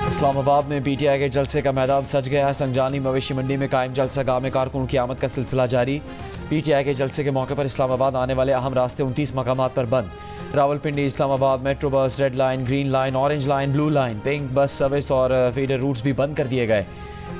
इस्लामाबाद में पीटीआई के जलसे का मैदान सज गया है। संजानी मवेशी मंडी में कायम जलसा गाह में कारकुन की आमद का सिलसिला जारी। पीटीआई के जलसे के मौके पर इस्लामाबाद आने वाले अहम रास्ते 29 मकामात पर बंद। Rawalpindi Islamabad metro bus, red line, green line, orange line, blue line, pink bus service और फीडर रूट्स भी बंद कर दिए गए।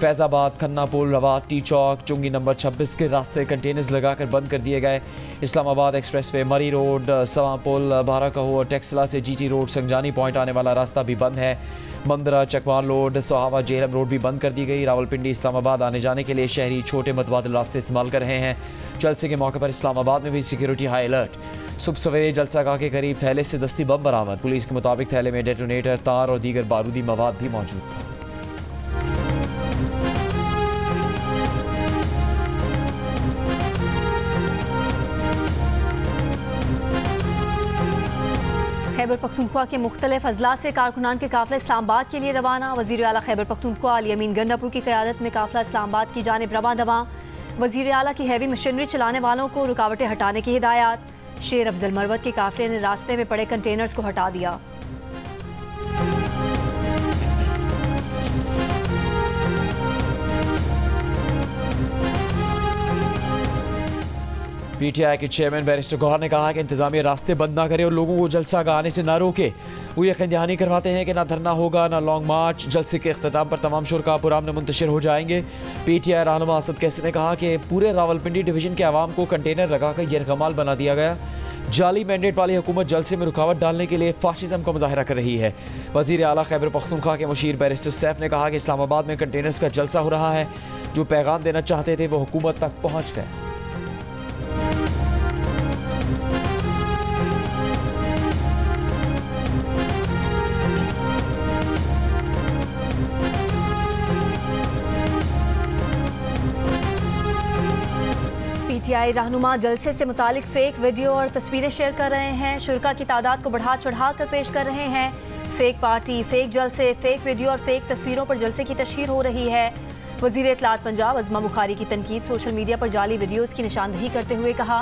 फैज़ाबाद, खन्ना पुल, रवात, टी चौक, चुंगी नंबर 26 के रास्ते कंटेनर्स लगाकर बंद कर दिए गए। इस्लामाबाद एक्सप्रेस वे, मरी रोड, सवा पुल, बाराकहो और टेक्सला से जीटी रोड संजानी पॉइंट आने वाला रास्ता भी बंद है। मंदरा, चकवाल रोड, सोहावा, जेहलम रोड भी बंद कर दी गई। रावलपिंडी इस्लामाबाद आने जाने के लिए शहरी छोटे मतबादल रास्ते इस्तेमाल कर रहे हैं। जलसे के मौके पर इस्लामाबाद में भी सिक्योरिटी हाई अलर्ट। सुबह सवेरे जलसागाह के करीब थैले से दस्ती बम बरामद। पुलिस के मुताबिक थैले में डेटोनेटर, तार और दीगर बारूदी मवाद भी मौजूद था। खैबर पख्तूनख्वा के मुख्तलिफ अजला से कारकुनान के काफिला इस्लामाबाद के लिए रवाना। वज़ीर आला खैबर पख्तूनख्वा अली अमीन गंडापुर की क़यादत में काफिला इस्लामाबाद की जानिब रवां दवां। वज़ीर आला की हैवी मशीनरी चलाने वालों को रुकावटें हटाने की हिदायत। शेर अफजल मरवत के काफिले ने रास्ते में पड़े कंटेनर्स को हटा दिया। पीटीआई के चेयरमैन बैरिस्टर गौहर ने कहा कि इंतजामिया रास्ते बंद ना करे और लोगों को जलसा गाह आने से ना रोके। वो यकीन दहानी करवाते हैं कि ना धरना होगा ना लॉन्ग मार्च। जलसे के अख्ताम पर तमाम शुरा पुरामन मुंतशिर हो जाएंगे। पीटीआई रहनुमा असद कैसर ने कहा कि पूरे रावलपिंडी डिवीजन के आवाम को कंटेनर लगाकर यरगमाल बना दिया गया। जाली मैंडेट वाली हुकूमत जलसे में रुकावट डालने के लिए फाशिज्म का मुजाहरा कर रही है। वज़ीर आला खैबर पख्तूनख्वा के मुशीर बैरिस्टर सैफ ने कहा कि इस्लामाबाद में कंटेनर्स का जलसा हो रहा है। जो पैगाम देना चाहते थे वो हुकूमत तक पहुँच गए। पीटीआई रहनुमा जलसे से मुतालिक फेक वीडियो और तस्वीरें शेयर कर रहे हैं। शुरका की तादाद को बढ़ा चढ़ा कर पेश कर रहे हैं। फेक पार्टी, फेक जलसे, फेक वीडियो और फेक तस्वीरों पर जलसे की तशहीर हो रही है। वज़ीर इत्तलात पंजाब अज़मा बुखारी की तनकीद। सोशल मीडिया पर जाली वीडियोज़ की निशानदही करते हुए कहा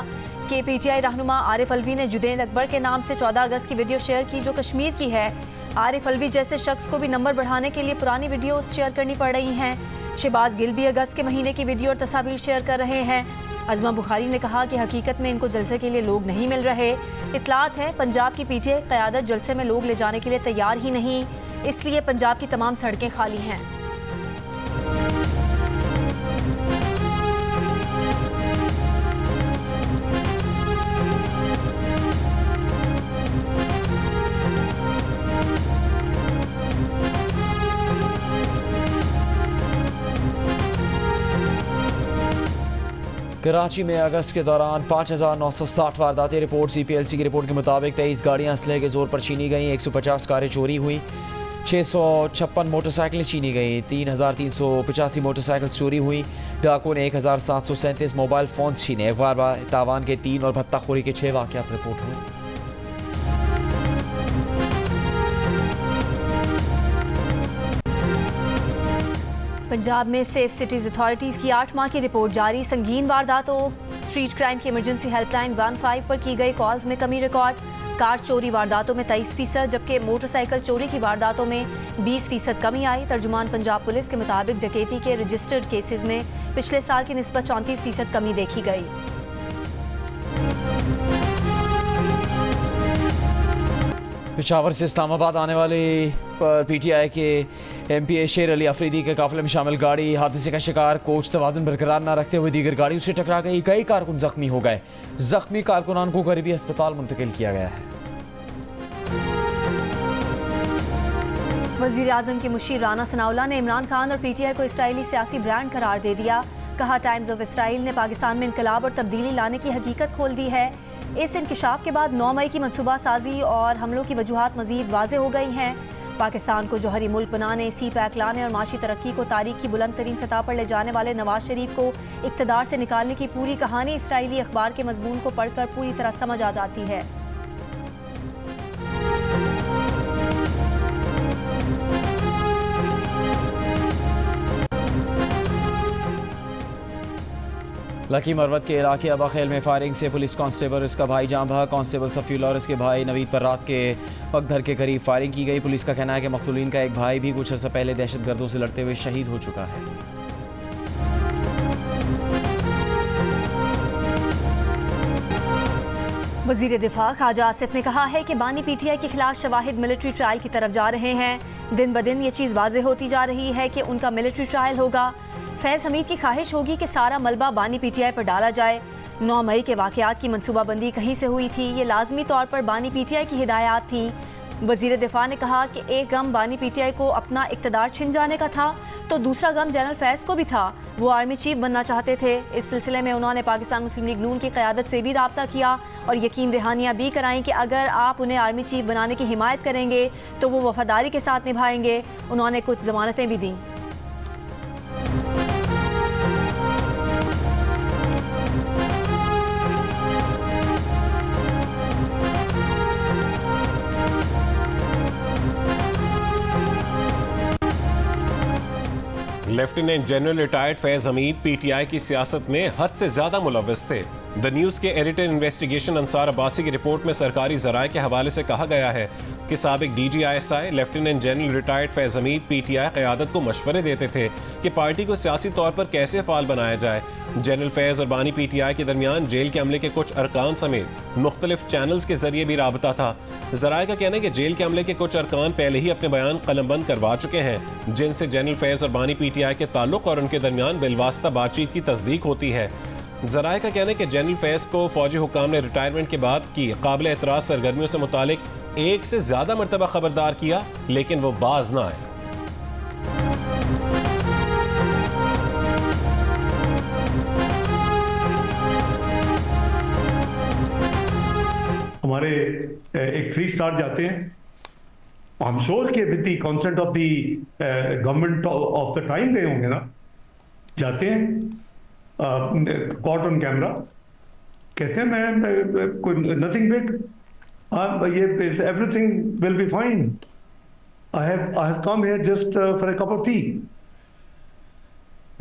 कि पीटीआई रहनुमा आरिफ अलवी ने जुनैद अकबर के नाम से 14 अगस्त की वीडियो शेयर की जो कश्मीर की है। आरिफ अलवी जैसे शख्स को भी नंबर बढ़ाने के लिए पुरानी वीडियोज़ शेयर करनी पड़ रही हैं। शहबाज गिल भी अगस्त के महीने की वीडियो और तस्वीर शेयर कर रहे हैं। अज़मा बुखारी ने कहा कि हकीकत में इनको जलसे के लिए लोग नहीं मिल रहे। इत्तलात है पंजाब की पीटीआई क़यादत जलसे में लोग ले जाने के लिए तैयार ही नहीं, इसलिए पंजाब की तमाम सड़कें खाली हैं। कराची में अगस्त के दौरान 5,960 वारदातें रिपोर्ट। CPLC की रिपोर्ट के मुताबिक 23 गाड़ियाँ असलहे के जोर पर छीनी गई, 150 कारें चोरी हुई, 656 मोटरसाइकिलें छीनी गई, 3,385 मोटरसाइकिल चोरी हुई। डाकुओं ने 1,737 मोबाइल फ़ोन छीने। अखबार तावान के 3 और भत्ताखोरी के 6 वाक़यात रिपोर्ट हुए। पंजाब में सेफ सिटीज़ अथॉरिटीज़ की 8 माह की रिपोर्ट जारी। संगीन वारदातों, स्ट्रीट क्राइम की इमरजेंसी हेल्पलाइन 15 पर की गई कॉल्स में कमी रिकॉर्ड। कार चोरी वारदातों में 23%, जबकि मोटरसाइकिल चोरी की वारदातों में 20% कमी आई। तर्जुमान पंजाब पुलिस के मुताबिक डकैती के रजिस्टर्ड केसेस में पिछले साल की निस्बत 34% कमी देखी गई। पेशावर से इस्लामाबाद आने वाले पीटीआई के MPA शेर अली अफरीदी के काफिले में शामिल गाड़ी हादसे का शिकार। कोच तवाज़ुन बरकरार न रखते हुए दीगर गाड़ियों से टकरा गई। कई कारकुन जख्मी हो गए। जख्मी कारकुनान को करीबी अस्पताल मुंतकिल किया गया है। वज़ीर आज़म के मुशीर राना सनाउल्लाह ने इमरान खान और PTI को इसराइली सियासी ब्रांड करार दे दिया। कहा टाइम्स ऑफ इसराइल ने पाकिस्तान में इनकलाब और तब्दीली लाने की हकीकत खोल दी है। इस इंकिशाफ के बाद 9 मई की मनसूबा साजी और हमलों की वजूहात मजीद वाज़े हो गई हैं। पाकिस्तान को जौहरी मुल्क बनाने, CPAC लाने और माशी तरक्की को तारीख की बुलंद तरीन सतह पर ले जाने वाले नवाज शरीफ को इक़्तिदार से निकालने की पूरी कहानी इसराइली अखबार के मजमून को पढ़कर पूरी तरह समझ आ जाती है। लकी मरवत के इलाके अबाखेल में फायरिंग से पुलिस कांस्टेबल और इसका भाई जाँ बहा। कांस्टेबल सफ़ीउल्लाह और इसके भाई नवीद पर रात के पगधर के करीब फायरिंग की गई। पुलिस का कहना है कि मकतूलीन का एक भाई भी कुछ अर्सा पहले दहशतगर्दों से लड़ते हुए शहीद हो चुका है। वजीर दिफा ख्वाजा आसिफ ने कहा है कि बानी पीटीआई के खिलाफ शवाहिद मिलिट्री ट्रायल की तरफ जा रहे हैं। दिन ब दिन ये चीज़ वाज़े होती जा रही है कि उनका मिलिट्री ट्रायल होगा। फैज़ हमीद की ख्वाहिश होगी कि सारा मलबा बानी पीटीआई पर डाला जाए। 9 मई के वाक़यात की मनसूबाबंदी कहीं से हुई थी, ये लाजमी तौर पर बानी पीटीआई की हिदायत थी। वज़ीर दिफा ने कहा कि एक गम बानी पीटीआई को अपना इक़्तिदार छिन जाने का था, तो दूसरा गम जनरल फैज़ को भी था। वो आर्मी चीफ बनना चाहते थे। इस सिलसिले में उन्होंने पाकिस्तान मुस्लिम लीग नून की क़यादत से भी रब्ता किया और यकीन दहानियाँ भी कराई कि अगर आप उन्हें आर्मी चीफ बनाने की हिमायत करेंगे तो वो वफादारी के साथ निभाएंगे। उन्होंने कुछ ज़मानतें भी दी। Lieutenant general retired Faiz Hameed PTI की सियासत में हद से ज्यादा मुलव्वस थे। द न्यूज के एडिटर इन्वेस्टिगेशन अंसार अब्बासी की रिपोर्ट में सरकारी जराये के हवाले से कहा गया है कि साबिक DGISI lieutenant general retired Faiz Hameed PTI क़यादत को मशवरे देते थे कि पार्टी को सियासी तौर पर कैसे फाल बनाया जाए। जनरल फैज और बानी पीटीआई के दरमियान जेल के अमले के कुछ अरकान समेत मुख्तलिफ चैनल्स के जरिए भी राबता था। जराये का कहना है कि जेल के अमले के कुछ अरकान पहले ही अपने बयान कलमबंद करवा चुके हैं, जिनसे जनरल फैज और बानी पीटीआई के ताल्लुक और उनके दरमियान बिलवास्ता बातचीत की तस्दीक होती है। जराये का कहना है कि जनरल फैज को फौजी हुकाम ने रिटायरमेंट के बाद की काबिल एतराज सरगर्मियों से मुतालिक एक से ज्यादा मरतबा खबरदार किया, लेकिन वो बाज ना आए। हमारे एक 3 स्टार जाते हैं, आई एम श्योर कि with the consent of the government of the time गए होंगे ना, जाते हैं कॉट ऑन कैमरा, कहते हैं मैं कोई नथिंग बिग, ये everything will be fine, I have come here just for a cup of T.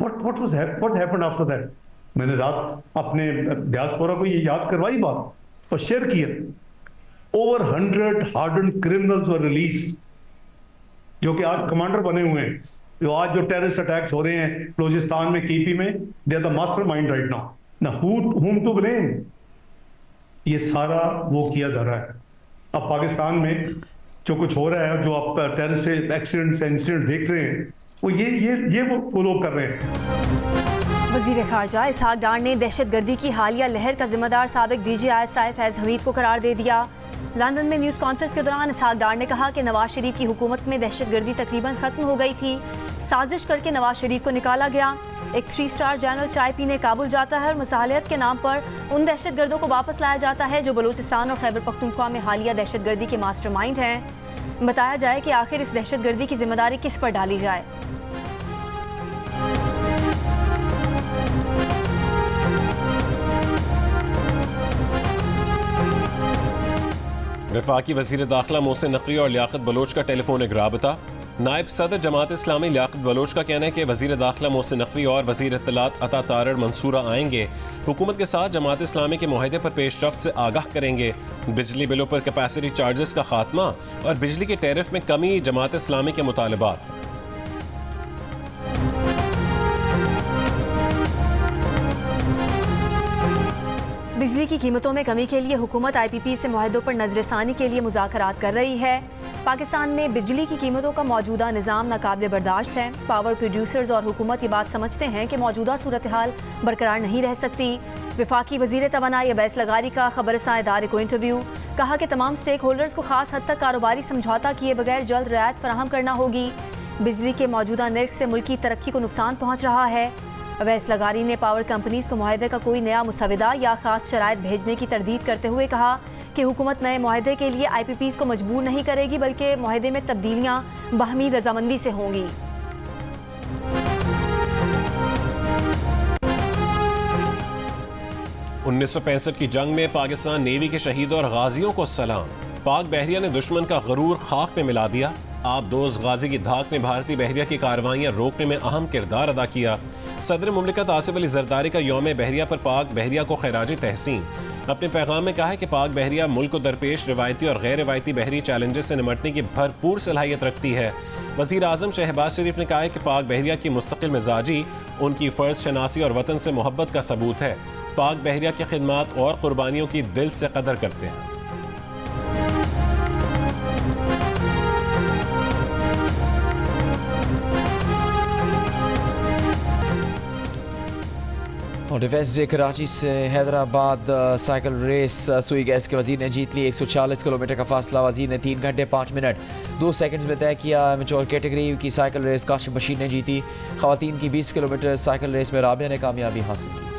What happened after that? मैंने रात अपने डियास्पोरा को ये याद करवाई बात और शेयर किया। ओवर 100 हार्डन्ड क्रिमिनल्स वर रिलीज्ड, जो कि आज कमांडर बने हुए हैं, जो आज जो टेररिस्ट अटैक्स हो रहे हैं बलूचिस्तान में, KP में, they are the mastermind right now. ना whom to blame? ये सारा वो किया जा रहा है। अब पाकिस्तान में जो कुछ हो रहा है, जो आप टेररिस्ट एक्सीडेंट्स इंसिडेंट देख रहे हैं, वो ये वो लोग कर रहे हैं। वज़ीर ख़ारजा इसहाक डार ने दहशतगर्दी की हालिया लहर का जिम्मेदार साबिक DGISI फैज़ हमीद को करार दे दिया। लंदन में न्यूज़ कॉन्फ्रेंस के दौरान इसहाक डार ने कहा कि नवाज शरीफ की हुकूमत में दहशतगर्दी तकरीबन ख़त्म हो गई थी। साजिश करके नवाज शरीफ को निकाला गया। एक 3 स्टार जनरल चाय पीने काबुल जाता है और मसालियत के नाम पर उन दहशतगर्दों को वापस लाया जाता है जो बलूचिस्तान और खैबर पख्तूनख्वा में हालिया दहशतगर्दी के मास्टरमाइंड हैं। बताया जाए कि आखिर इस दहशतगर्दी की जिम्मेदारी किस पर डाली जाए। वफाकी वज़ीर दाखिला मोहसिन नकवी और लियाकत बलोच का टेलीफोनिक राबता। नायब सदर जमात इस्लामी लियाकत बलोच का कहना है कि वज़ीर दाखिला मोहसिन नकवी और वज़ीर इत्तलात अता तारड़ मंसूरा आएंगे, हुकूमत के साथ जमात इस्लामी के मुआहदे पर पेशरफ्त से आगाह करेंगे। बिजली बिलों पर कैपेसिटी चार्जेस का खात्मा और बिजली के टैरिफ में कमी जमात इस्लामी के मुतालबात। बिजली की कीमतों में कमी के लिए हुकूमत IPP से मुआहदों पर नजरसानी के लिए मुज़ाकरात कर रही है। पाकिस्तान में बिजली की कीमतों का मौजूदा निज़ाम नाकाबिल बर्दाश्त है। पावर प्रोड्यूसर्स और हुकूमत ये बात समझते हैं कि मौजूदा सूरत हाल बरकरार नहीं रह सकती। वफाकी वज़ीर तवानाई अवैस लगारी का खबरसां इदारे को इंटरव्यू, कहा कि तमाम स्टेक होल्डर्स को खास हद तक कारोबारी समझौता किए बगैर जल्द रियायत फराहम करना होगी। बिजली के मौजूदा नर्ख से मुल्की तरक्की को नुकसान पहुँच रहा है। अवैस लगारी ने पावर कंपनीज को मुआहदे का कोई नया मुसविदा या खास शराइत भेजने की तरदीद करते हुए कहा कि हुकूमत नए मुआहदे के लिए IPPs को मजबूर नहीं करेगी, बल्कि मुआहदे में तब्दीलियां बाहमी रजामंदी से होंगी। $1965 की जंग में पाकिस्तान नेवी के शहीदों और गाजियों को सलाम। पाक बहरिया ने दुश्मन का गरूर खाक में मिला दिया। आप दोस्त गाजी की धाक में भारतीय बहरिया की कार्रवाइयाँ रोकने में अहम किरदार अदा किया। सदर मुमलिकत आसिफ अली जरदारी का यौम बहरिया पर पाक बहरिया को खैराज तहसीन। अपने पैगाम में कहा है कि पाक बहरिया मुल्क को दरपेश रिवायती और गैर रिवायती बहरी चैलेंजेस से निमटने की भरपूर सलाहियत रखती है। वज़ीर आज़म शहबाज शरीफ ने कहा है कि पाक बहरिया की मुस्तकिल मिजाजी उनकी फ़र्ज शनासी और वतन से मोहब्बत का सबूत है। पाक बहरिया की खिदमात और कुर्बानियों की दिल से कदर करते हैं। और डिफेंस डे कराची से हैदराबाद साइकिल रेस सुई गैस के वजीर ने जीत ली। 146 किलोमीटर का फासला वजीर ने 3 घंटे 5 मिनट 2 सेकंड्स में तय किया। मैच्योर कैटेगरी की साइकिल रेस काशिफ बशीर ने जीती। खवातीन की 20 किलोमीटर साइकिल रेस में राबिया ने कामयाबी हासिल की।